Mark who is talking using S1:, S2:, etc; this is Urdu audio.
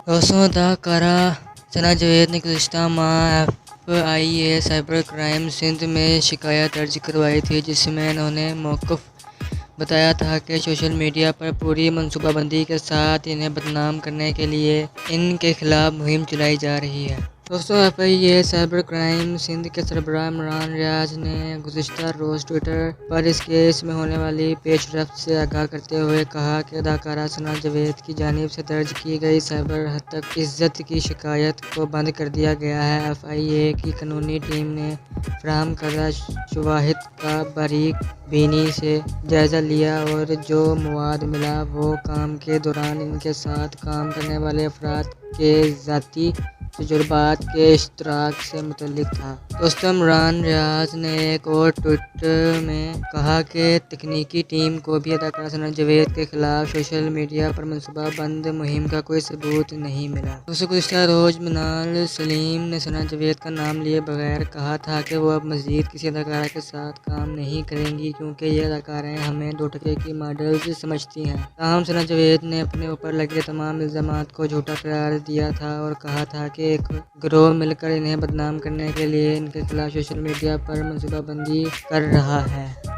S1: دوستوں، اداکارہ ثنا جاوید نے گزشتہ ماہ FIA سائبر کرائم سندھ میں شکایت درج کروائی تھی، جس میں انہوں نے موقف بتایا تھا کہ سوشل میڈیا پر پوری منصوبہ بندی کے ساتھ انہیں بدنام کرنے کے لیے ان کے خلاف مہم چلائی جا رہی ہے۔ دوستوں، FIA سائبر کرائم سندھ کے سربراہ عمران ریاض نے گزشتہ روز ٹوئٹر پر اس کیس میں ہونے والی پیش رفت سے آگاہ کرتے ہوئے کہا کہ اداکارہ ثنا جاوید کی جانب سے درج کی گئی سائبر ہتک عزت کی شکایت کو بند کر دیا گیا ہے۔ FIA کی قانونی ٹیم نے فراہم کردہ شواہد کا باریک بینی سے جائزہ لیا اور جو مواد ملا وہ کام کے دوران ان کے ساتھ کام کرنے والے افراد کے ذاتی تجربات کے اشتراک سے متعلق تھا۔ دوستوں، عمران ریاض نے ایک اور ٹویٹ میں کہا کہ تکنیکی ٹیم کو بھی اداکارہ ثنا جاوید کے خلاف سوشل میڈیا پر منصوبہ بند مہم کا کوئی ثبوت نہیں ملا۔ دوستوں، گزشتہ روز منال سلیم نے ثنا جاوید کا نام لیے بغیر کہا تھا کہ وہ اب مزید کسی اداکارہ کے ساتھ کام نہیں کریں گی کیونکہ یہ اداکارائیں ہمیں دو ٹکے کی ماڈلز سمجھتی ہیں۔ تاہم ثنا جاوید نے اپنے اوپر لگے تمام الزامات کو جھوٹا قرار دیا تھا اور کہا تھا کہ ایک گروہ مل کر انہیں بدنام کرنے کے لیے ان کے خلاف سوشل میڈیا پر منصوبہ بندی کر رہا ہے۔